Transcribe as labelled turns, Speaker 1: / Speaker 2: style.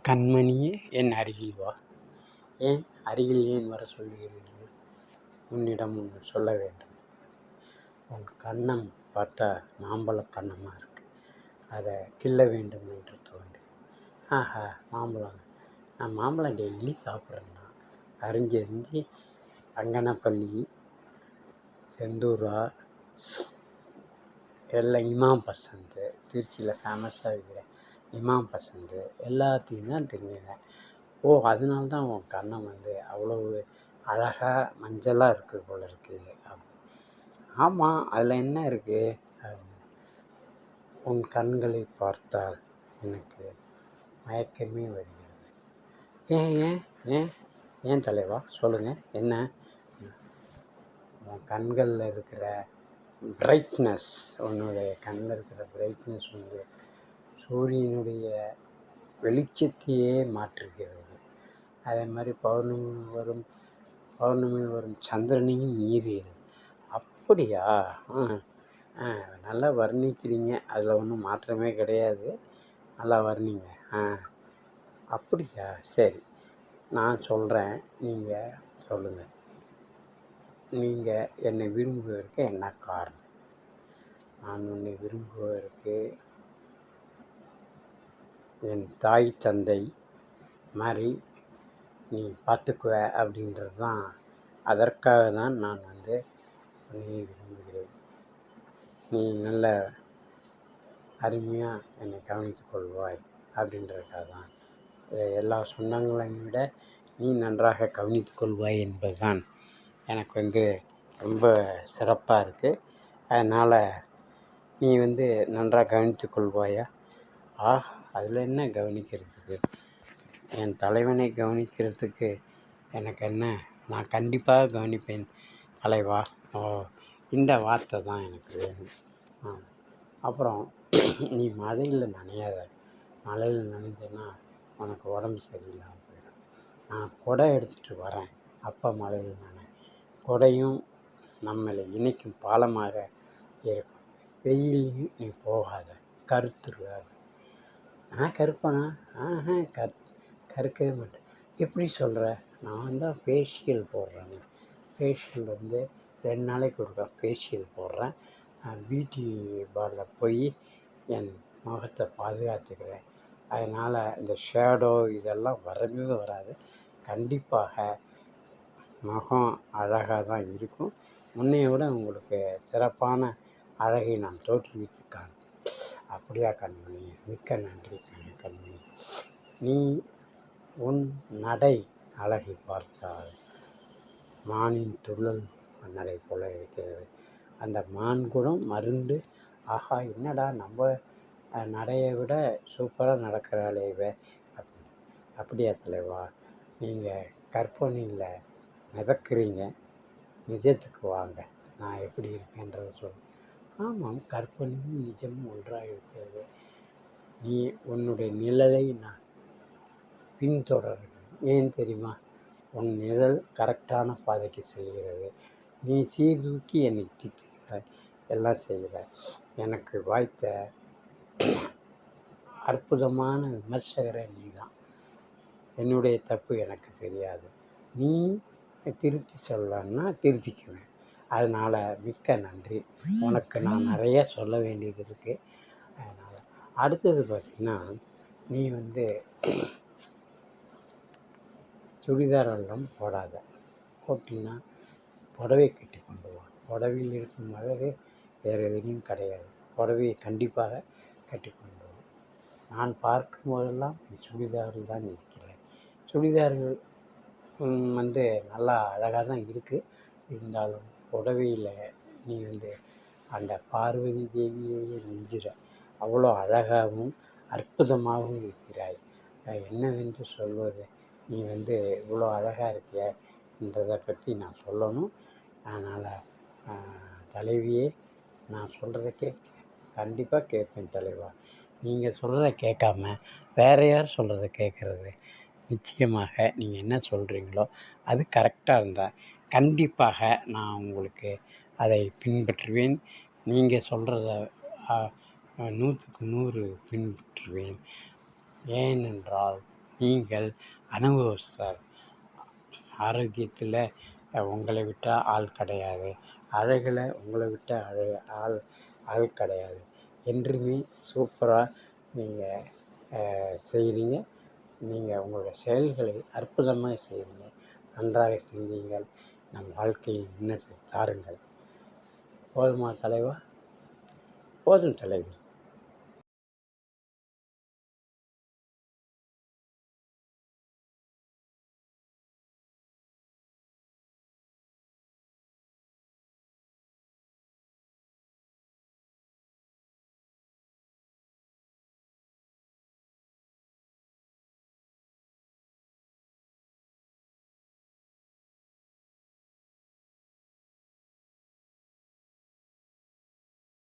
Speaker 1: கண்மணியே என் அருகில் வா. ஏன் அருகில் ஏன் வர சொல்கிறீர்கள்? உன்னிடம் ஒன்று சொல்ல வேண்டும். உன் கன்னம் பார்த்தா மாம்பழக் கன்னமாக இருக்கு. அதை கிள்ள வேண்டும் என்று தோன்றி. ஆஹா, மாம்பழம்! நான் மாம்பழம் டெய்லி சாப்பிட்றேன்னா அரிஞ்சு அரிஞ்சு பங்கனப்பள்ளி, செந்தூரா, எல்லாம் இமாம் பசந்து, திருச்சியில் ஃபேமஸாக இருக்கிற இமாம் பசந்து எல்லாத்தையும் தான் திங்குவேன். ஓ, அதனால தான் உன் கன்னம் அவ்வளவு அழகாக மஞ்சளாக இருக்குது போல இருக்குது. ஆமாம், அதில் என்ன இருக்குது? உன் கண்களை பார்த்தால் எனக்கு மயக்கமே வருகிறது. ஏன் ஏன் ஏன் ஏன் தலைவா, சொல்லுங்கள் என்ன? உன் கண்களில் இருக்கிற பிரைட்னஸ், உன்னுடைய கண்ணில் இருக்கிற பிரைட்னஸ் சூரியனுடைய வெளிச்சத்தையே மாற்றுகிறது. அதே மாதிரி பௌர்ணமியில் வரும் சந்திரனையும் மீறுகிறது. அப்படியா? நல்லா வர்ணிக்கிறீங்க, அதில் ஒன்றும் மாற்றமே கிடையாது. நல்லா வர்ணிங்க. அப்படியா? சரி, நான் சொல்கிறேன், நீங்கள் சொல்லுங்கள். நீங்கள் என்னை விரும்புவதற்கு என்ன காரணம்? நான் உன்னை விரும்புவதற்கு என் தாய் தந்தை மாதிரி நீ பார்த்துக்குவ அப்படின்றது தான். அதற்காக தான் நான் உன்னை விரும்புகிறேன். நீ நல்ல அருமையாக என்னை கவனித்து கொள்வாய் அப்படின்றதுக்காக தான். எல்லா சொந்தங்களையும் விட நீ நன்றாக கவனித்து கொள்வாய் என்பது தான் எனக்கு ரொம்ப சிறப்பாக இருக்குது. அதனால் நீ நன்றாக கவனித்து கொள்வாயா? அதில் என்ன கவனிக்கிறதுக்கு? என் தலைவனை கவனிக்கிறதுக்கு எனக்கு என்ன? நான் கண்டிப்பாக கவனிப்பேன் தலைவா. இந்த வார்த்தை தான் எனக்கு வேணும். அப்புறம் நீ மழையில் நனையாத. மழையில் நனைஞ்சேன்னா உனக்கு உடம்பு சரியில்லாமல் போயிடும். நான் குடை எடுத்துகிட்டு வரேன், அப்போ மழையில் நனை. குடையும் நம்மளை இணைக்கும் பாலமாக இருக்கும். வெயிலையும் நீ போகாத, கருத்துருவாது. நான் கருப்பேனா? கருக்கவே மாட்டேன். எப்படி சொல்கிற? நான் தான் ஃபேஷியல் போடுறேன். ஃபேஷியல் 2 நாளைக்கு ஒருக்கா ஃபேஷியல் போடுறேன். பியூட்டி பார்லர் போய் என் முகத்தை பாதுகாத்துக்கிறேன். அதனால் இந்த ஷேடோ இதெல்லாம் வரவே வராது. கண்டிப்பாக முகம் அழகாக தான் இருக்கும். முன்னைய விட உங்களுக்கு சிறப்பான அழகை நான் தோற்றுவித்துக்கான். அப்படியா கண்மணி? மிக்க நன்றி கண்மணி. நீ உன் நடை அழகை பார்த்தால் மானின் துள்ளல் நடை போல இருக்கிறது. அந்த மான் கூட மருந்து. ஆஹா, என்னடா நம்ம நடையை விட சூப்பராக நடக்கிறாளே அப்படியா தலைவா? நீங்கள் கற்பனையில் மிதக்கிறீங்க. நிஜத்துக்கு வாங்க, நான் எப்படி இருக்கேன்றதை சொல்ல. ஆமாம், கற்பனையும் நிஜமும் ஒன்றாக இருக்கிறது. நீ உன்னுடைய நிழலை நான் பின்தொடர்கிறேன். ஏன் தெரியுமா? உன் நிழல் கரெக்டான பாதைக்கு செல்கிறது. நீ சீர்தூக்கி என்னை திட்டுகிறாய், எல்லாம் செய்கிறாய். எனக்கு வாய்த்த அற்புதமான விமர்சகரை நீ தான். என்னுடைய தப்பு எனக்கு தெரியாது. நீ திருத்தி சொல்லன்னா திருத்திக்குவேன். அதனால் மிக்க நன்றி. உனக்கு நான் நிறைய சொல்ல வேண்டியது இருக்குது. அதனால் அடுத்தது பார்த்திங்கன்னா, நீ சுடிதாரெல்லாம் போடாத. போட்டின்னா புடவை கட்டி கொண்டு வா. புடவையில் இருக்கும் அழகு வேறு எதுலேயும் கிடையாது. புடவையை கண்டிப்பாக கட்டி கொண்டு வா. நான் பார்க்கும் போதெல்லாம் நீ சுடிதாரில் தான் இருக்கிறேன். சுடிதார்கள் நல்லா அழகாக தான் இருக்குது. இருந்தாலும் புடவையில் நீ அந்த பார்வதி தேவியையே மிஞ்சுற. அவ்வளோ அழகாகவும் அற்புதமாகவும் இருக்கிறாய். என்னவென்று சொல்வது? நீ இவ்வளோ அழகாக இருக்கிய என்றதை பற்றி நான் சொல்லணும். அதனால் தலைவியே, நான் சொல்கிறத கண்டிப்பாக கேட்பேன் தலைவா. நீங்கள் சொல்கிறத கேட்காம வேறு யார் சொல்கிறத கேட்குறது? நிச்சயமாக நீங்கள் என்ன சொல்கிறீங்களோ அது கரெக்டாக இருந்தால் கண்டிப்பாக நான் உங்களுக்கு அதை பின்பற்றுவேன். நீங்கள் சொல்கிறத 100க்கு 100 பின்பற்றுவேன். ஏனென்றால் நீங்கள் அனுபவஸ்தர். ஆரோக்கியத்தில் உங்களை விட்டால் ஆள் கிடையாது, அழகில் உங்களை விட்டால் ஆள் கிடையாது. என்றுமே சூப்பராக நீங்கள் செய்கிறீங்க. நீங்கள் உங்களுடைய செயல்களை அற்புதமாக செய்கிறீங்க. நன்றாக சிந்தியுங்கள். நம் வாழ்க்கையில் முன்னேற்றம் தாருங்கள். போதுமா தலைவா? போதும் தலைவி.